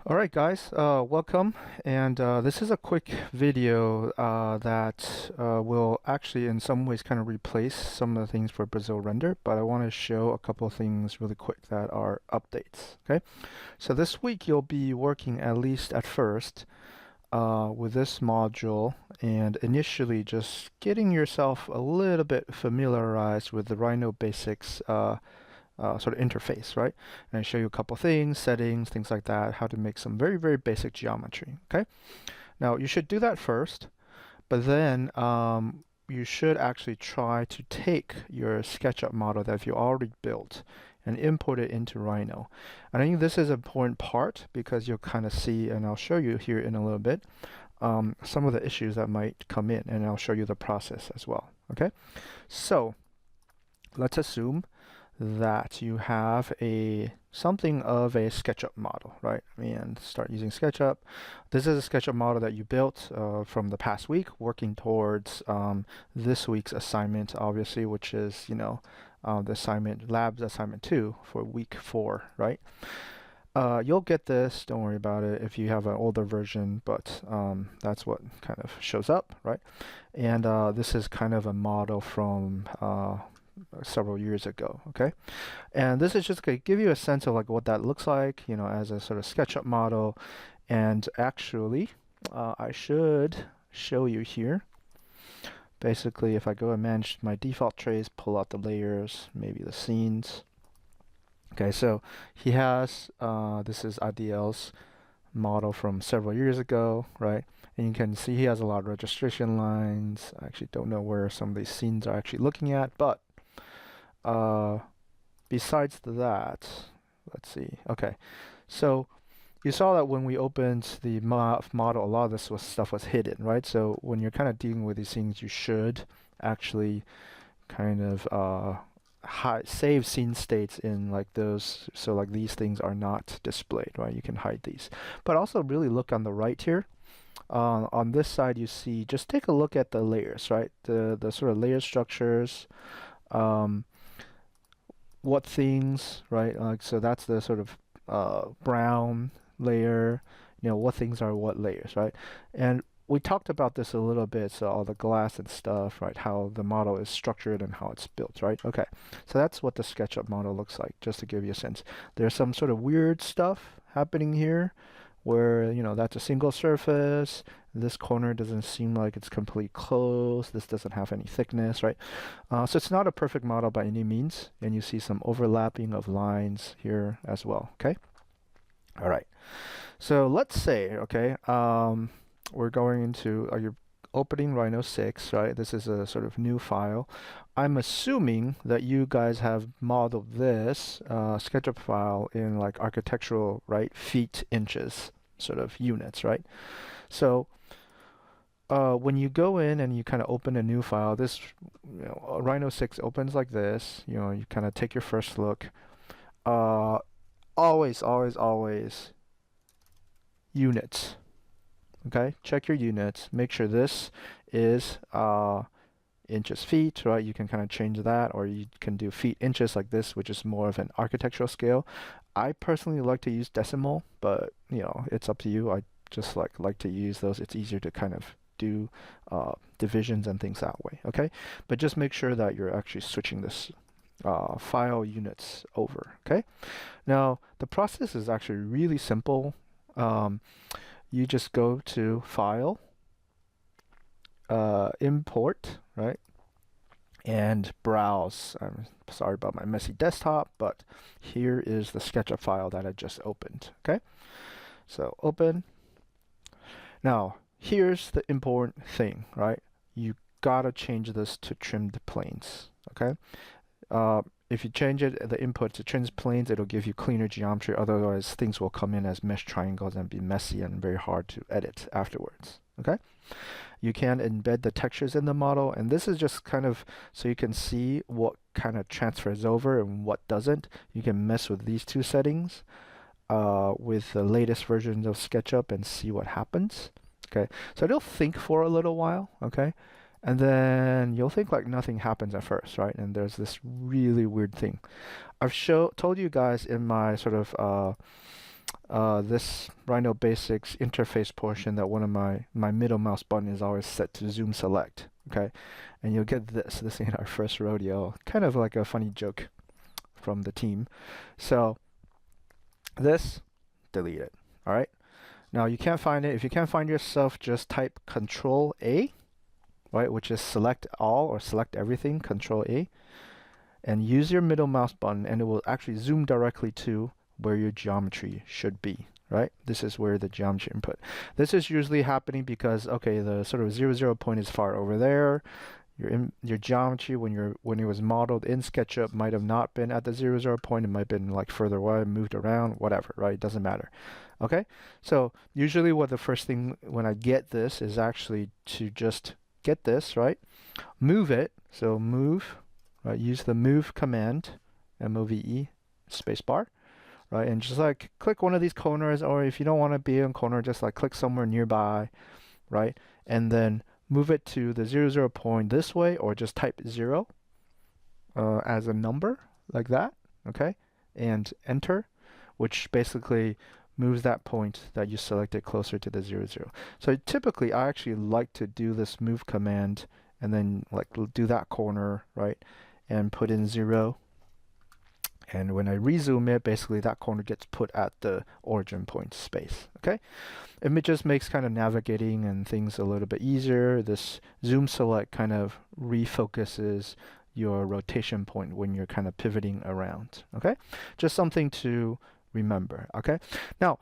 Alright guys, welcome, and this is a quick video that will actually in some ways kind of replace some of the things for Brazil render, but I want to show a couple of things really quick that are updates. Okay, so this week you'll be working, at least at first, with this module, and initially just getting yourself a little bit familiarized with the Rhino basics sort of interface, right? And I show you a couple things, settings, things like that, how to make some very, very basic geometry, okay? Now, you should do that first, but then you should actually try to take your SketchUp model that you already built and import it into Rhino. And I think this is an important part because you'll kind of see, and I'll show you here in a little bit, some of the issues that might come in, and I'll show you the process as well, okay? So, let's assume that you have something of a SketchUp model, right? And start using SketchUp. This is a SketchUp model that you built from the past week, working towards this week's assignment, obviously, which is, the labs assignment 2 for week 4, right? You'll get this, don't worry about it if you have an older version, but that's what kind of shows up, right? And this is kind of a model from several years ago, okay? And this is just going to give you a sense of like what that looks like, as a sort of SketchUp model. And actually, I should show you here. Basically, if I go and manage my default trays, pull out the layers, maybe the scenes. Okay, so he has, this is IDL's model from several years ago, right? And you can see he has a lot of registration lines. I actually don't know where some of these scenes are actually looking at, but besides that, let's see. Okay, so you saw that when we opened the model, a lot of this stuff was hidden, right? So when you're kind of dealing with these things, you should actually kind of save scene states in like those, so like these things are not displayed, right? You can hide these, but also really look on the right here. On this side, you see, just take a look at the layers, right? The sort of layer structures. What things, right? Like, so that's the sort of brown layer, what things are what layers, right? And we talked about this a little bit, so all the glass and stuff, right? How the model is structured and how it's built, right? Okay, so that's what the SketchUp model looks like, just to give you a sense. There's some sort of weird stuff happening here where, that's a single surface. This corner doesn't seem like it's completely closed. This doesn't have any thickness, right? So it's not a perfect model by any means, and you see some overlapping of lines here as well, okay? All right, so let's say, okay, we're going into, you're opening Rhino 6, right? This is a sort of new file. I'm assuming that you guys have modeled this SketchUp file in like architectural, right, feet, inches sort of units, right? So when you go in and you kind of open a new file, this Rhino 6 opens like this. You kind of take your first look. Always, always, always units. Okay, check your units. Make sure this is inches, feet, right? You can kind of change that, or you can do feet, inches like this, which is more of an architectural scale. I personally like to use decimal, but it's up to you. I just like to use those. It's easier to kind of do divisions and things that way, okay? But just make sure that you're actually switching this file units over, okay? Now, the process is actually really simple. You just go to File, Import, right? And browse. I'm sorry about my messy desktop, but here is the SketchUp file that I just opened, okay? So open. Now, here's the important thing, right? You gotta change this to trimmed planes, okay? If you change the input to trimmed planes, it'll give you cleaner geometry. Otherwise, things will come in as mesh triangles and be messy and very hard to edit afterwards, okay? You can embed the textures in the model, and this is just kind of so you can see what kind of transfers over and what doesn't. You can mess with these two settings with the latest versions of SketchUp and see what happens. Okay, so it'll think for a little while, okay? And then you'll think like nothing happens at first, right? And there's this really weird thing. I've told you guys in my sort of this Rhino Basics interface portion that one of my middle mouse button is always set to zoom select. Okay, and you'll get this. This ain't our first rodeo. Kind of like a funny joke from the team. So this, delete it. All right. Now you can't find it. If you can't find yourself, just type Control A, right, which is select all or select everything. Control A, and use your middle mouse button, and it will actually zoom directly to where your geometry should be. Right. This is where the geometry input. This is usually happening because okay, the sort of 0, point is far over there. Your geometry when it was modeled in SketchUp might have not been at the 0, point. It might have been like further away, moved around, whatever, right? It doesn't matter. Okay, so usually what the first thing when I get this is actually to just get this, right? Move it. So move, right? Use the move command, MOVE, spacebar, right? And just like click one of these corners, or if you don't want to be in corner, just like click somewhere nearby, right? And then move it to the 0, point this way, or just type 0 as a number like that, okay? And enter, which basically moves that point that you selected closer to the 0. So typically I actually like to do this move command and then like do that corner, right? And put in 0. And when I rezoom it, basically that corner gets put at the origin point space, okay? It just makes kind of navigating and things a little bit easier. This zoom select kind of refocuses your rotation point when you're kind of pivoting around, okay? Just something to remember, okay? Now,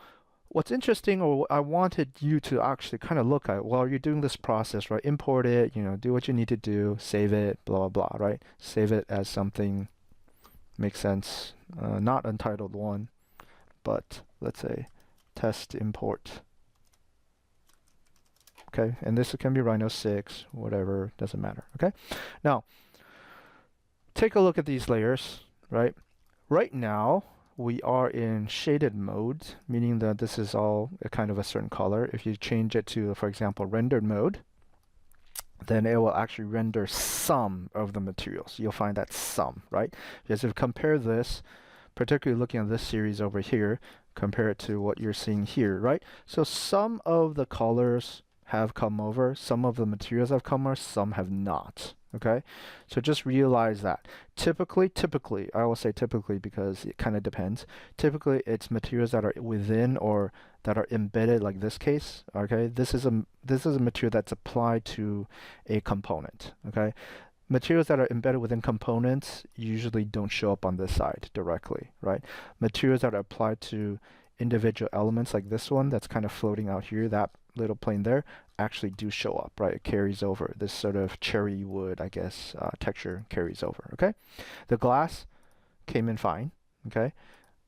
what's interesting, or what I wanted you to actually kind of look at while you're doing this process, right? Import it, do what you need to do, save it, blah, blah, blah, right? Save it as something, makes sense, not untitled one, but let's say test import. Okay, and this can be Rhino 6, whatever, doesn't matter, okay? Now, take a look at these layers, right? Right now, we are in shaded mode, meaning that this is all a kind of a certain color. If you change it to, for example, rendered mode, then it will actually render some of the materials. You'll find that some, right? Because if you compare this, particularly looking at this series over here, compare it to what you're seeing here, right? So some of the colors have come over, some of the materials have come over, some have not, okay? So just realize that. Typically, I will say typically because it kind of depends. Typically, it's materials that are within or that are embedded, like this case, okay? This is a material that's applied to a component, okay? Materials that are embedded within components usually don't show up on this side directly, right? Materials that are applied to individual elements like this one that's kind of floating out here, that little plane there, actually do show up, right? It carries over. This sort of cherry wood, I guess, texture carries over, okay? The glass came in fine, okay?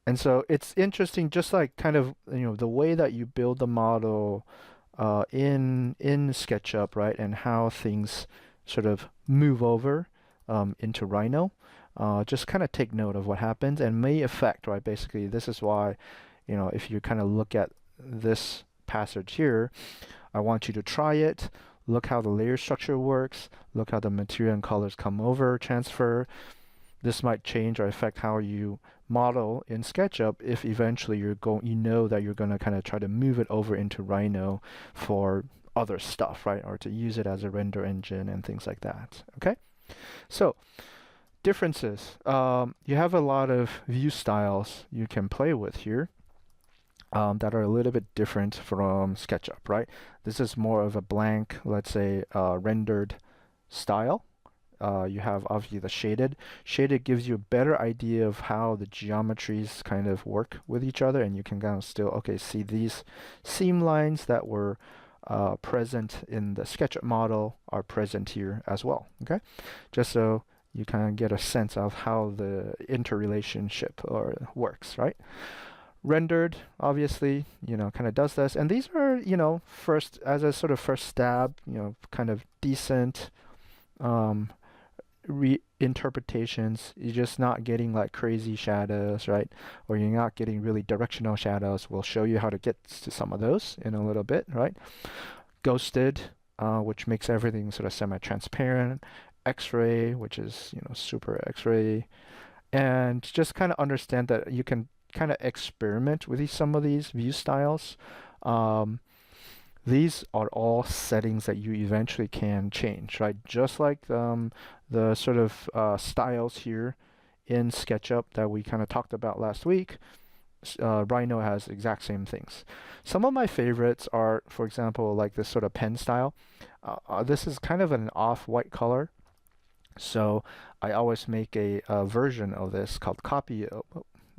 And so it's interesting, just like kind of, the way that you build the model in SketchUp, right? And how things sort of move over into Rhino. Just kind of take note of what happens and may affect, right? Basically, this is why, if you kind of look at this passage here, I want you to try it, look how the layer structure works, look how the material and colors come over, transfer. This might change or affect how you model in SketchUp if eventually you know that you're going to kind of try to move it over into Rhino for other stuff, right? Or to use it as a render engine and things like that, okay? So, differences. You have a lot of view styles you can play with here. That are a little bit different from SketchUp, right? This is more of a blank, let's say, rendered style. You have obviously the shaded. Shaded gives you a better idea of how the geometries kind of work with each other, and you can kind of still, okay, see these seam lines that were present in the SketchUp model are present here as well, okay? Just so you kind of get a sense of how the interrelationship works, right? Rendered, obviously, kind of does this. And these are, first, as a sort of first stab, kind of decent reinterpretations. You're just not getting like crazy shadows, right? Or you're not getting really directional shadows. We'll show you how to get to some of those in a little bit, right? Ghosted, which makes everything sort of semi-transparent. X-ray, which is, super X-ray. And just kind of understand that you can kind of experiment with some of these view styles. Um, these are all settings that you eventually can change, right? Just like the sort of styles here in SketchUp that we kind of talked about last week. Rhino has exact same things. Some of my favorites are, for example, like this sort of pen style. This is kind of an off-white color, so I always make a version of this called copy.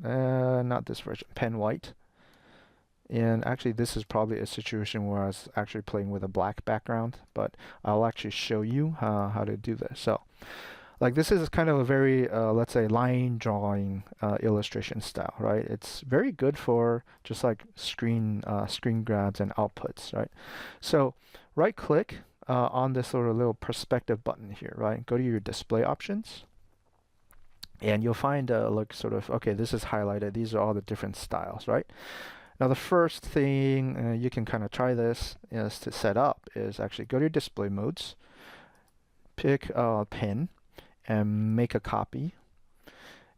Not this version, pen white. And actually, this is probably a situation where I was actually playing with a black background, but I'll actually show you how to do this. So, like this is kind of a very, let's say, line drawing illustration style, right? It's very good for just like screen grabs and outputs, right? So, right click on this sort of little perspective button here, right? Go to your display options. And you'll find like sort of, okay, this is highlighted. These are all the different styles, right? Now the first thing you can kind of try this is to set up is actually go to your display modes, pick a pen, and make a copy.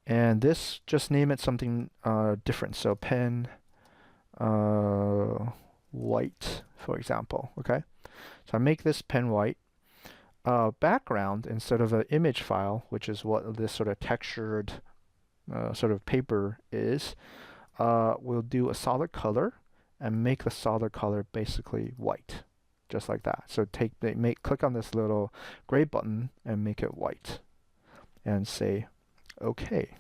And this, just name it something different. So pen white, for example. Okay. So I make this pen white. Background, instead of an image file, which is what this sort of textured sort of paper is, we'll do a solid color and make the solid color basically white, just like that. So click on this little gray button and make it white, and say OK.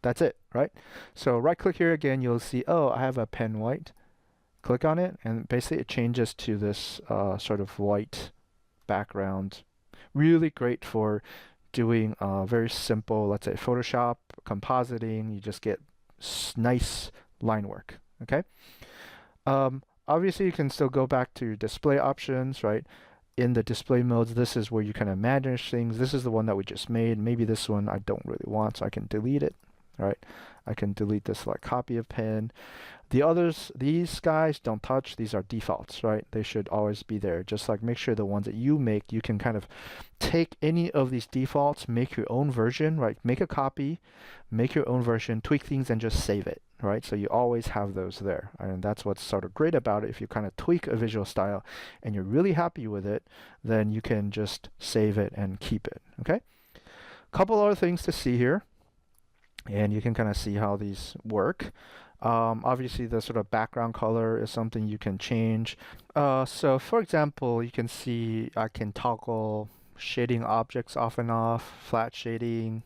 That's it, right? So right click here again, you'll see, oh, I have a pen white. Click on it, and basically it changes to this sort of white background. Really great for doing very simple, let's say Photoshop, compositing. You just get nice line work, okay? Obviously, you can still go back to your display options, right? In the display modes, this is where you kind of manage things. This is the one that we just made. Maybe this one I don't really want, so I can delete it, right? I can delete this like copy of pen. The others, these guys, don't touch. These are defaults, right? They should always be there. Just like make sure the ones that you make, you can kind of take any of these defaults, make your own version, right? Make a copy, make your own version, tweak things, and just save it, right? So you always have those there. And that's what's sort of great about it. If you kind of tweak a visual style and you're really happy with it, then you can just save it and keep it, okay? Couple other things to see here. And you can kind of see how these work. Obviously, the sort of background color is something you can change. So for example, you can see I can toggle shading objects off and off, flat shading.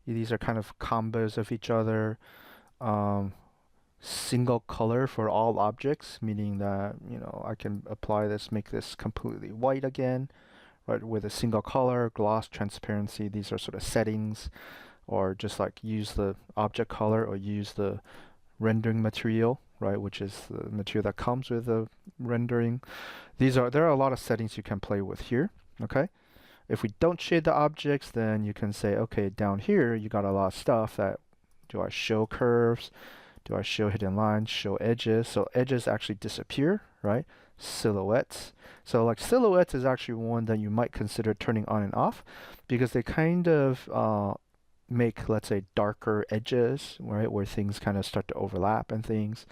These are kind of combos of each other. Single color for all objects, meaning that, you know, I can apply this, make this completely white again, right, with a single color, gloss, transparency. These are sort of settings. Or just like use the object color or use the rendering material, right, which is the material that comes with the rendering. There are a lot of settings you can play with here, okay? If we don't shade the objects, then you can say, okay, down here you got a lot of stuff that, do I show curves? Do I show hidden lines, show edges? So edges actually disappear, right? Silhouettes. So like silhouettes is actually one that you might consider turning on and off, because they kind of make, let's say, darker edges, right, where things kind of start to overlap and things.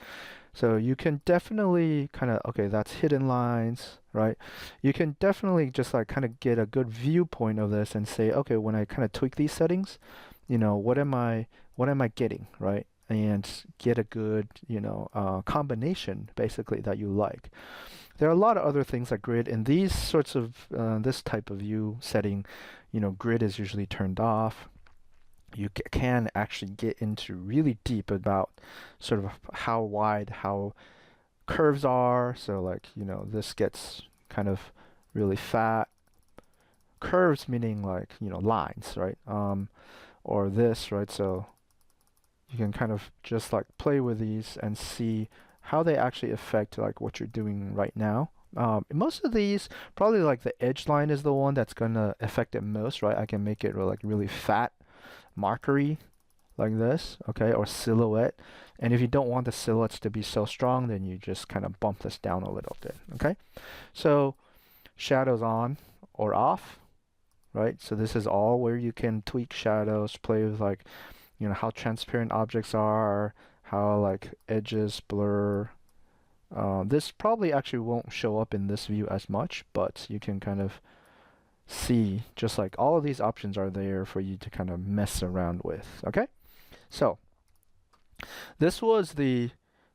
So you can definitely kind of, okay, that's hidden lines, right? You can definitely just like kind of get a good viewpoint of this and say, okay, when I kind of tweak these settings, you know, what am I getting, right? And get a good, you know, combination basically that you like. There are a lot of other things like grid. In these sorts of this type of view setting, you know, grid is usually turned off. You can actually get into really deep about sort of how wide, how curves are. So like, you know, this gets kind of really fat. Curves meaning like, you know, lines, right? Or this, right? So you can kind of just like play with these and see how they actually affect like what you're doing right now. Most of these, probably like the edge line is the one that's gonna affect it most, right? I can make it like really fat, markery like this, okay, or silhouette. And if you don't want the silhouettes to be so strong, then you just kind of bump this down a little bit, okay? So shadows on or off, right? So this is all where you can tweak shadows, play with like, you know, how transparent objects are, how like edges, blur. This probably actually won't show up in this view as much, but you can kind of see just like all of these options are there for you to kind of mess around with. Okay, so this was the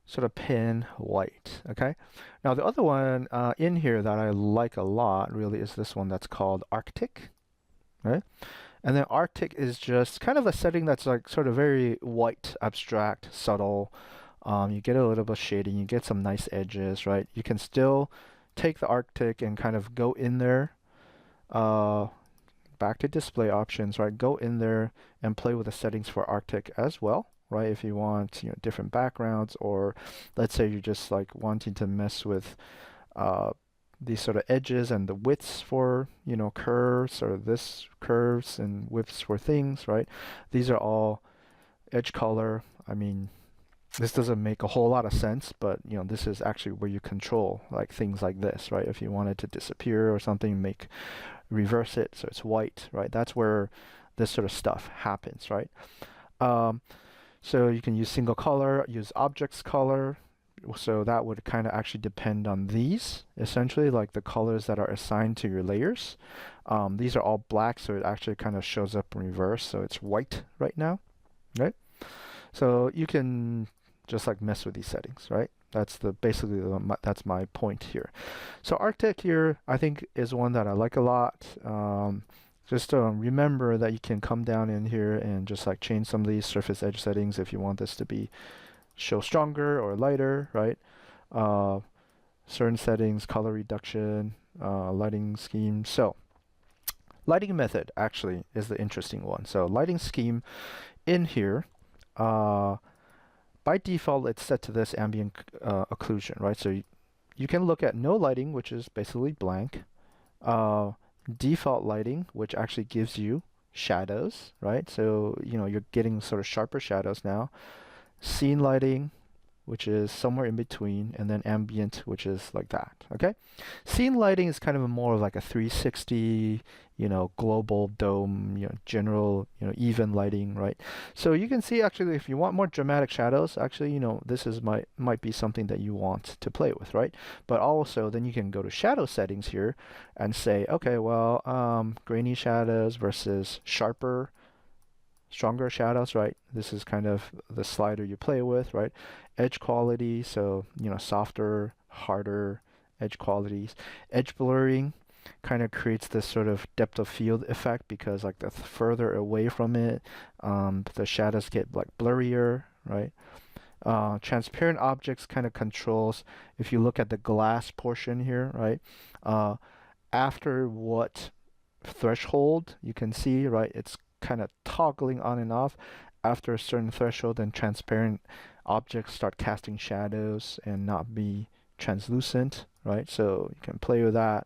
sort of pen white. Okay, now the other one in here that I like a lot really is this one that's called Arctic. Right, and then Arctic is just kind of a setting that's like sort of very white, abstract, subtle. You get a little bit of shading, you get some nice edges, right? You can still take the Arctic and kind of go in there, back to display options, right? Go in there and play with the settings for Arctic as well, right? If you want, different backgrounds, or let's say you're just like wanting to mess with these sort of edges and the widths for, curves, or this curves and widths for things, right? These are all edge color. I mean, this doesn't make a whole lot of sense, but this is actually where you control like things like this, right? If you want it to disappear or something, reverse it so it's white, right? That's where this sort of stuff happens, right? So you can use single color, use objects color. So that would kind of actually depend on these, essentially, like the colors that are assigned to your layers. These are all black, so it actually kind of shows up in reverse, so it's white right now, right? So you can just like mess with these settings, right? That's that's my point here. So Arctic here, I think, is one that I like a lot. Just remember that you can come down in here and just like change some of these surface edge settings if you want this to be show stronger or lighter, right? Certain settings, color reduction, lighting scheme. So lighting method actually is the interesting one. So lighting scheme in here, by default, it's set to this ambient occlusion, right? So you can look at no lighting, which is basically blank. Default lighting, which actually gives you shadows, right? So, you're getting sort of sharper shadows now. Scene lighting, which is somewhere in between, and then ambient, which is like that, okay? Scene lighting is kind of more like a 360, global dome, general, even lighting, right? So you can see actually if you want more dramatic shadows, actually, this might be something that you want to play with, right? But also then you can go to shadow settings here and say, okay, well, grainy shadows versus stronger shadows, right? This is kind of the slider you play with, right? Edge quality, so softer, harder edge qualities. Edge blurring kind of creates this sort of depth of field effect, because like the further away from it, the shadows get like blurrier, right? Transparent objects kind of controls, if you look at the glass portion here, right? After what threshold you can see, right? It's kind of toggling on and off. After a certain threshold, then transparent objects start casting shadows and not be translucent, right? So you can play with that.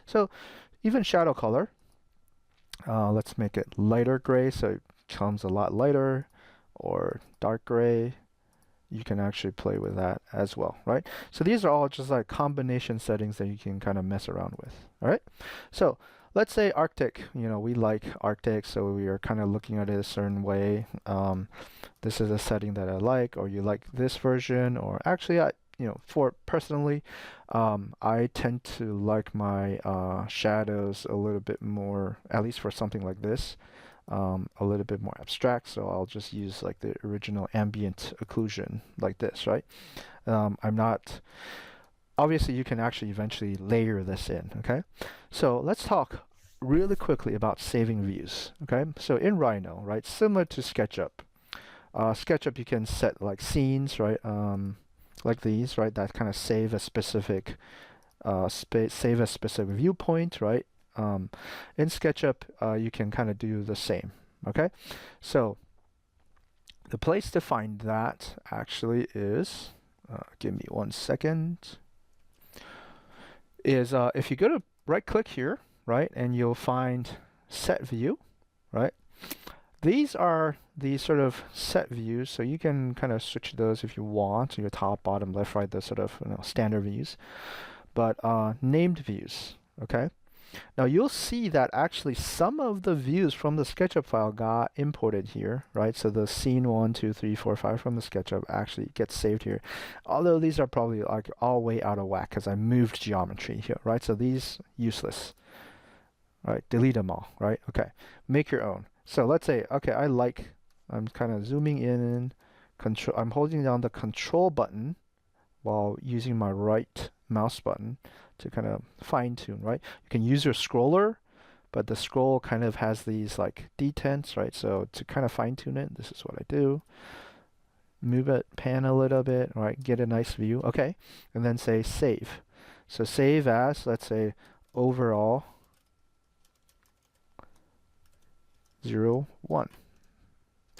So even shadow color, let's make it lighter gray, so it becomes a lot lighter, or dark gray. You can actually play with that as well, right? So these are all just like combination settings that you can kind of mess around with, all right? So let's say Arctic, we like Arctic, so we are kind of looking at it a certain way. This is a setting that I like, or you like this version, or actually, for personally, I tend to like my shadows a little bit more, at least for something like this, a little bit more abstract. So I'll just use like the original ambient occlusion like this, right? Obviously, you can actually eventually layer this in, okay? So let's talk really quickly about saving views, okay? So in Rhino, right, similar to SketchUp, SketchUp you can set like scenes, right, like these, right, that kind of save a specific viewpoint, right? In SketchUp, you can kind of do the same, okay? So the place to find that actually is, give me 1 second, is if you go to right click here, right, and you'll find set view, right? These are the sort of set views, so you can kind of switch those if you want, your top, bottom, left, right, the sort of standard views. But named views, okay? Now you'll see that actually some of the views from the SketchUp file got imported here, right? So the scene 1, 2, 3, 4, 5 from the SketchUp actually gets saved here. Although these are probably like all way out of whack because I moved geometry here, right? So these useless, right? Delete them all, right? Okay, make your own. So let's say, okay, I'm kind of zooming in, I'm holding down the control button while using my right mouse button to kind of fine tune, right? You can use your scroller, but the scroll kind of has these like detents, right? So to kind of fine tune it, this is what I do. Move it, pan a little bit, right? Get a nice view, okay? And then say save. So save as, let's say, overall 0, 1.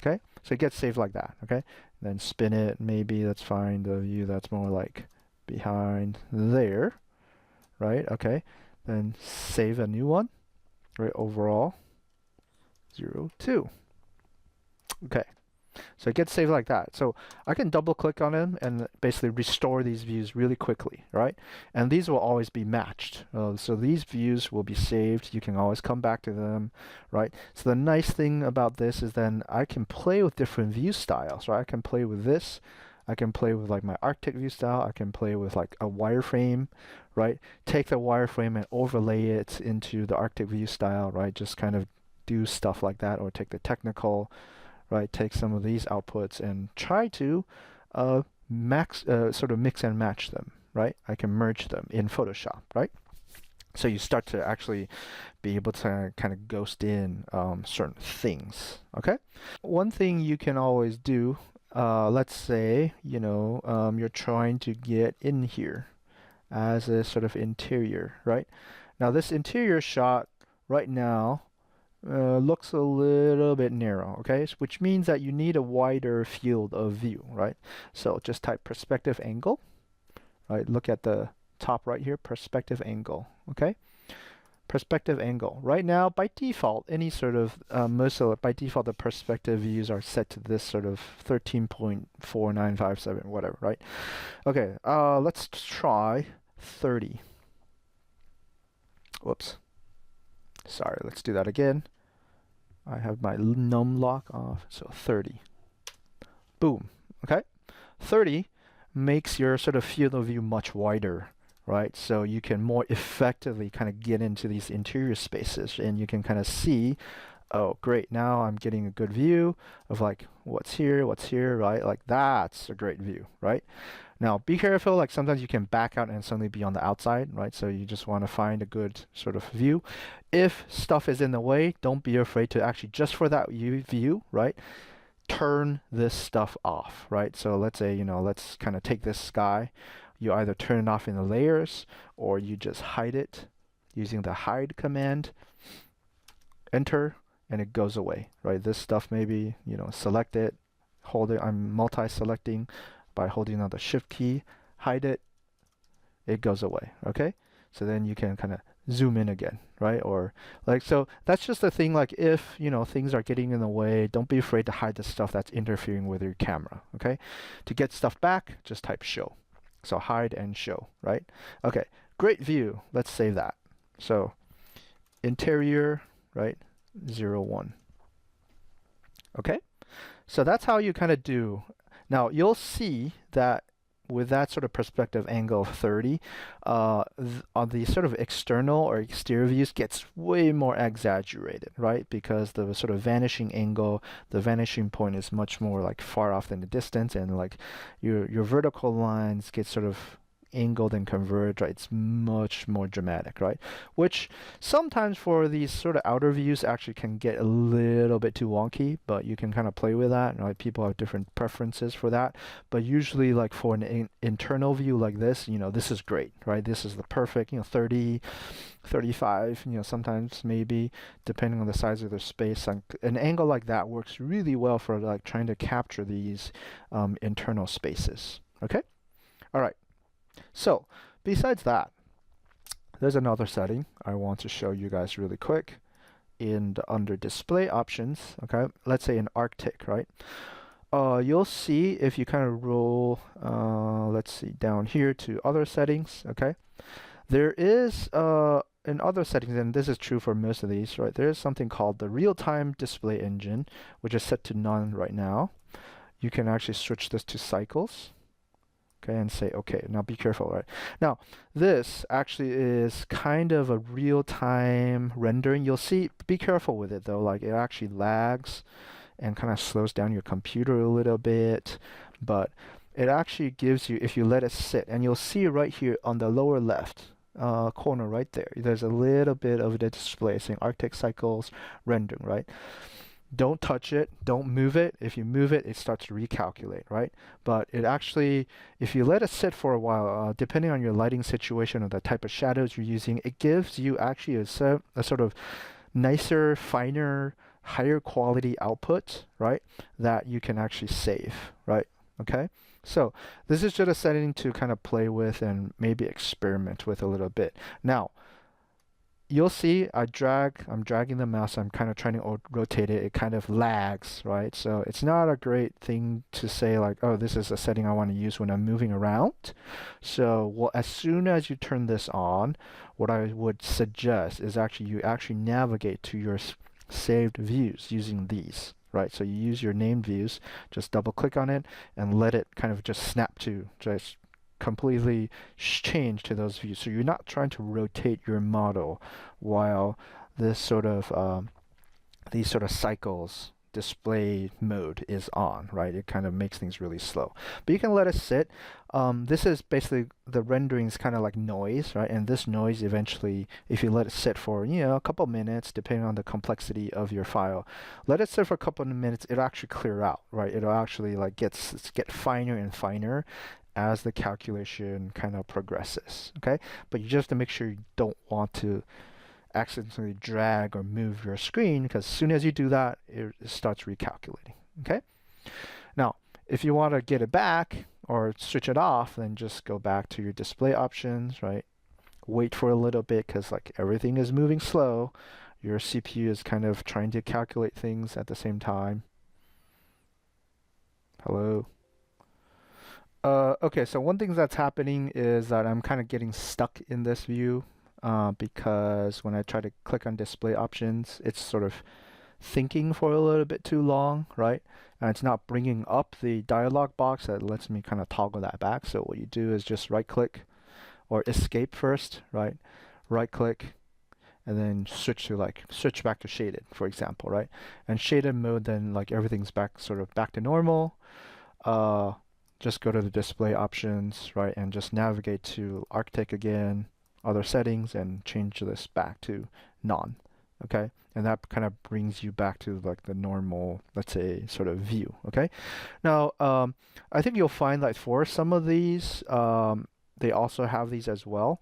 Okay, so it gets saved like that, okay? Then spin it, maybe let's find a view that's more like behind there, right? Okay, then save a new one, right? Overall 0, 2. Okay, so it gets saved like that. So I can double click on them and basically restore these views really quickly, right? And these will always be matched. So these views will be saved. You can always come back to them, right? So the nice thing about this is then I can play with different view styles, right? I can play with this. I can play with like my Arctic view style. I can play with like a wireframe, right? Take the wireframe and overlay it into the Arctic view style, right? Just kind of do stuff like that, or take the technical, right? Take some of these outputs and try to sort of mix and match them, right? I can merge them in Photoshop, right? So you start to actually be able to kind of ghost in certain things, okay? One thing you can always do, let's say, you're trying to get in here as a sort of interior, right? Now this interior shot right now looks a little bit narrow, okay? Which means that you need a wider field of view, right? So just type perspective angle, right? Look at the top right here, perspective angle, okay? Perspective angle. Right now, by default, any sort of, by default, the perspective views are set to this sort of 13.4957, whatever, right? Okay, let's try 30. Whoops. Sorry, let's do that again. I have my num lock off, so 30. Boom, okay? 30 makes your sort of field of view much wider, right? So you can more effectively kind of get into these interior spaces, and you can kind of see, oh, great, now I'm getting a good view of like what's here, right? Like that's a great view, right? Now, be careful, like sometimes you can back out and suddenly be on the outside, right? So you just want to find a good sort of view. If stuff is in the way, don't be afraid to actually, just for that view, right? Turn this stuff off, right? So let's say, let's kind of take this sky. You either turn it off in the layers, or you just hide it using the hide command. Enter, and it goes away, right? This stuff maybe, select it, hold it. I'm multi-selecting by holding on the shift key, hide it, it goes away, okay? So then you can kind of zoom in again, right? Or like, so that's just the thing, like if, things are getting in the way, don't be afraid to hide the stuff that's interfering with your camera, okay? To get stuff back, just type show. So hide and show, right? Okay, great view, let's save that. So interior, right, 0, 1. Okay, so that's how you kind of do. Now you'll see that with that sort of perspective angle of 30, on the sort of external or exterior views gets way more exaggerated, right? Because the sort of vanishing angle, the vanishing point is much more like far off in the distance, and like your vertical lines get sort of angled and converged, right? It's much more dramatic, right? Which sometimes for these sort of outer views actually can get a little bit too wonky, but you can kind of play with that, right? People have different preferences for that, but usually like for an internal view like this, this is great, right? This is the perfect, 30, 35, sometimes maybe depending on the size of the space. An angle like that works really well for like trying to capture these internal spaces, okay? All right. So besides that, there's another setting I want to show you guys really quick under display options. Okay, let's say in Arctic, right? You'll see if you kind of roll, let's see, down here to other settings. Okay, there is in other settings, and this is true for most of these, right, there is something called the real-time display engine, which is set to none right now. You can actually switch this to cycles. Okay, and say okay. Now be careful, right? Now this actually is kind of a real-time rendering. You'll see, be careful with it though, like it actually lags and kind of slows down your computer a little bit, but it actually gives you, if you let it sit, and you'll see right here on the lower left corner right there, there's a little bit of the display saying Arctic cycles rendering, right? Don't touch it, don't move it. If you move it, it starts to recalculate, right? But it actually, if you let it sit for a while, depending on your lighting situation or the type of shadows you're using, it gives you actually a sort of nicer, finer, higher quality output, right? That you can actually save, right? Okay, so this is just a setting to kind of play with and maybe experiment with a little bit. Now, you'll see I'm dragging the mouse, I'm kind of trying to rotate it, it kind of lags, right? So it's not a great thing to say like, oh, this is a setting I want to use when I'm moving around. So well, as soon as you turn this on, what I would suggest is actually you actually navigate to your saved views using these, right? So you use your named views, just double click on it and let it kind of just snap to just completely change to those views. So you're not trying to rotate your model while this sort of these sort of cycles display mode is on, right? It kind of makes things really slow. But you can let it sit. This is basically the rendering is kind of like noise, right? And this noise eventually, if you let it sit for, a couple minutes, depending on the complexity of your file, let it sit for a couple of minutes, it'll actually clear out, right? It'll actually like get finer and finer as the calculation kind of progresses, okay? But you just have to make sure you don't want to accidentally drag or move your screen, because as soon as you do that, it starts recalculating, okay? Now, if you want to get it back or switch it off, then just go back to your display options, right? Wait for a little bit, because like everything is moving slow. Your CPU is kind of trying to calculate things at the same time. Hello? Okay, so one thing that's happening is that I'm kind of getting stuck in this view because when I try to click on display options, it's sort of thinking for a little bit too long, right? And it's not bringing up the dialog box that lets me kind of toggle that back. So what you do is just right click or escape first, right? Right click and then switch back to shaded, for example, right? And shaded mode, then like everything's back to normal. Just go to the display options, right, and just navigate to Arctic again, other settings, and change this back to none, okay? And that kind of brings you back to like the normal, let's say, sort of view, okay? Now, I think you'll find that for some of these, they also have these as well.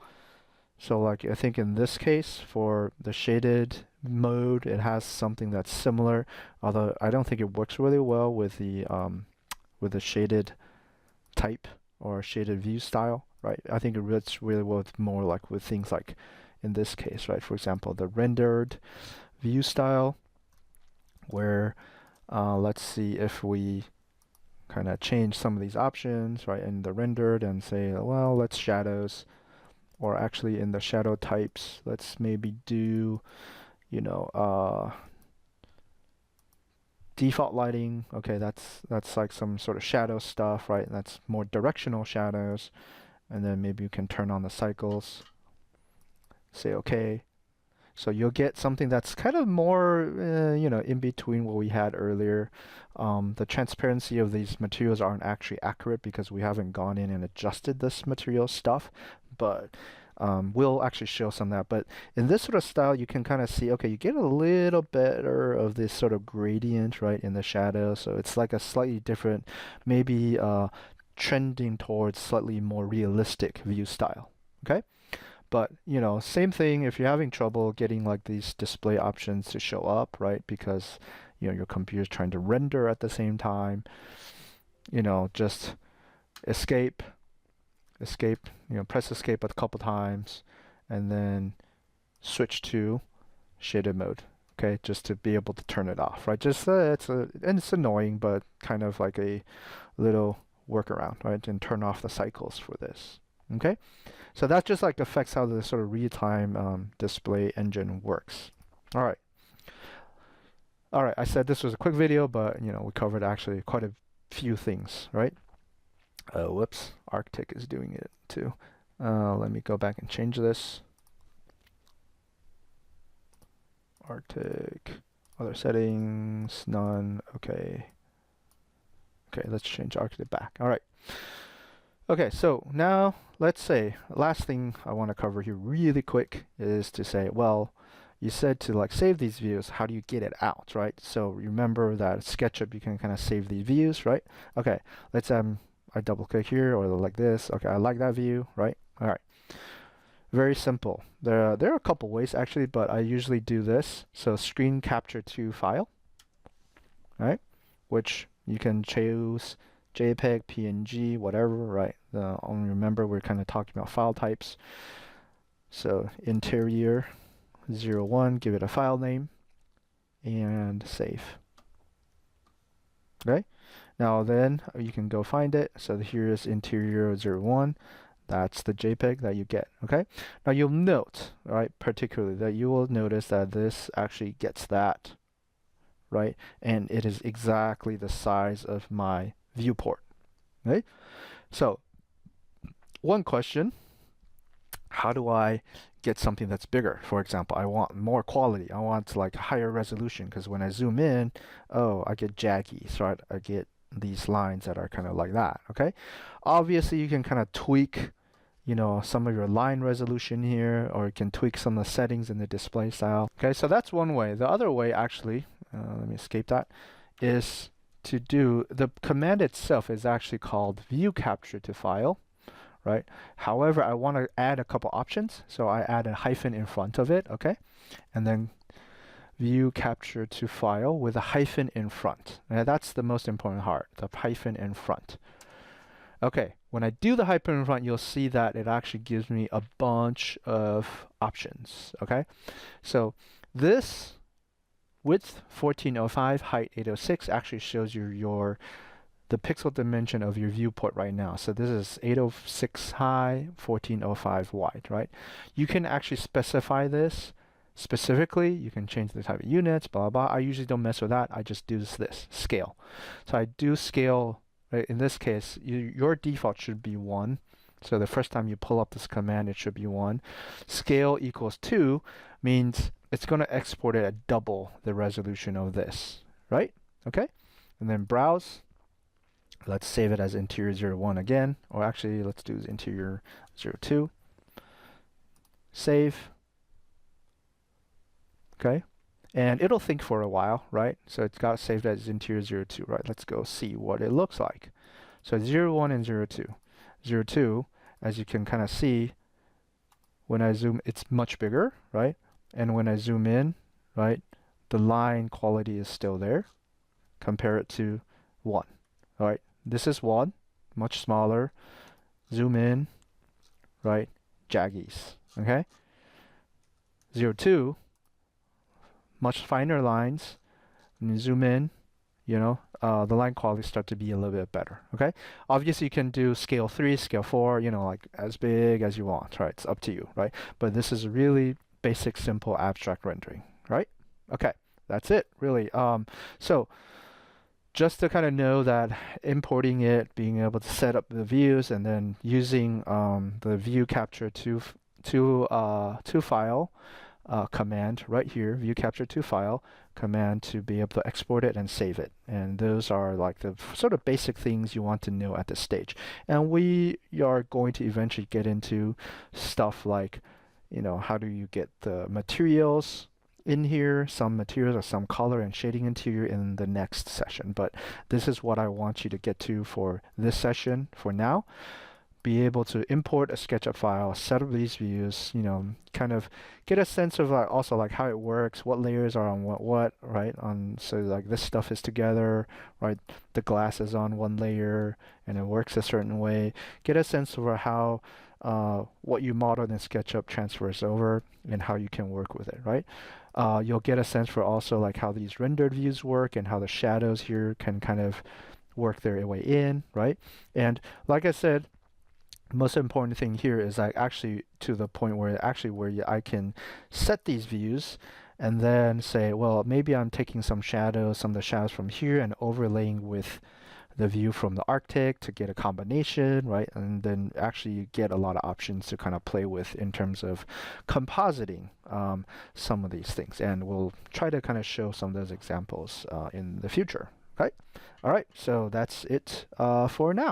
So like I think in this case, for the shaded mode, it has something that's similar, although I don't think it works really well with the shaded type or shaded view style, right? I think it works really well with more like with things like in this case, right? For example, the rendered view style, where let's see if we kind of change some of these options, right? In the rendered and say, well, let's shadows, or actually in the shadow types, let's maybe do, default lighting. Okay, that's like some sort of shadow stuff, right? And that's more directional shadows. And then maybe you can turn on the cycles, say okay. So you'll get something that's kind of more in between what we had earlier. The transparency of these materials aren't actually accurate because we haven't gone in and adjusted this material stuff, but we'll actually show some of that. But in this sort of style, you can kind of see, okay, you get a little better of this sort of gradient, right, in the shadow. So it's like a slightly different, maybe trending towards slightly more realistic view style, okay? But, same thing if you're having trouble getting like these display options to show up, right? Because, your computer's trying to render at the same time, just escape, press escape a couple times and then switch to shaded mode, okay? Just to be able to turn it off, right? Just, and it's annoying, but kind of like a little workaround, right? And turn off the cycles for this, okay? So that just like affects how the sort of real-time display engine works. All right. All right, I said this was a quick video, but we covered actually quite a few things, right? Whoops, Arctic is doing it too. Let me go back and change this. Arctic, other settings, none, okay. Okay, let's change Arctic back. All right. Okay, so now let's say, last thing I want to cover here really quick is to say, well, you said to like save these views, how do you get it out, right? So remember that SketchUp, you can kind of save these views, right? Okay, let's I double click here or like this. Okay, I like that view, right? All right, very simple. There are a couple ways actually, but I usually do this. So screen capture to file, right? Which you can choose JPEG, PNG, whatever, right? Only remember we're kind of talking about file types. So interior 01, give it a file name, and save. Okay, now then you can go find it. So here is interior 01. That's the JPEG that you get. Okay, now you'll note, right, particularly that you will notice that this actually gets that, right, and it is exactly the size of my viewport. Okay, so one question: how do I get something that's bigger? For example, I want more quality. I want like higher resolution, because when I zoom in, oh, I get jaggies, right? I get these lines that are kind of like that. Okay, obviously you can kind of tweak some of your line resolution here, or you can tweak some of the settings in the display style. Okay, so that's one way. The other way actually, let me escape that, is to do, the command itself is actually called ViewCaptureToFile, right? However, I want to add a couple options, so I add a hyphen in front of it, okay? And then ViewCaptureToFile with a hyphen in front. Now that's the most important part, the hyphen in front. Okay, when I do the hyphen in front, you'll see that it actually gives me a bunch of options, okay? So this width 1405, height 806 actually shows you the pixel dimension of your viewport right now. So this is 806 high, 1405 wide, right? You can actually specify this specifically. You can change the type of units, blah, blah, blah. I usually don't mess with that. I just do this scale. So I do scale. In this case, your default should be 1. So the first time you pull up this command, it should be 1. Scale equals 2 means it's going to export it at double the resolution of this, right? Okay, and then browse. Let's save it as interior 01 again, or actually let's do interior 02. Save. Okay. And it'll think for a while, right? So it's got saved as interior 02, right? Let's go see what it looks like. So 01 and 02. 02, as you can kind of see, when I zoom, it's much bigger, right? And when I zoom in, right, the line quality is still there. Compare it to 1. All right, this is 1, much smaller. Zoom in, right, jaggies, okay? 02, much finer lines. When you zoom in, the line quality start to be a little bit better, okay? Obviously, you can do scale 3, scale 4, like as big as you want, right? It's up to you, right? But this is really basic, simple, abstract rendering, right? Okay, that's it, really. So just to kind of know that importing it, being able to set up the views, and then using the ViewCapture2File command right here, ViewCapture2File command, to be able to export it and save it. And those are like the sort of basic things you want to know at this stage. And we are going to eventually get into stuff like, how do you get the materials in here, some materials or some color and shading interior in the next session. But this is what I want you to get to for this session for now. Be able to import a SketchUp file, set up these views, kind of get a sense of also like how it works, what layers are on what, right? So like this stuff is together, right? The glass is on one layer and it works a certain way. Get a sense of how what you modeled in SketchUp transfers over and how you can work with it, right? You'll get a sense for also like how these rendered views work and how the shadows here can kind of work their way in, right? And like I said, most important thing here is like actually to the point where I can set these views and then say, well, maybe I'm taking some of the shadows from here and overlaying with the view from the Arctic to get a combination, right? And then actually you get a lot of options to kind of play with in terms of compositing some of these things. And we'll try to kind of show some of those examples in the future. Okay. All right. So that's it for now.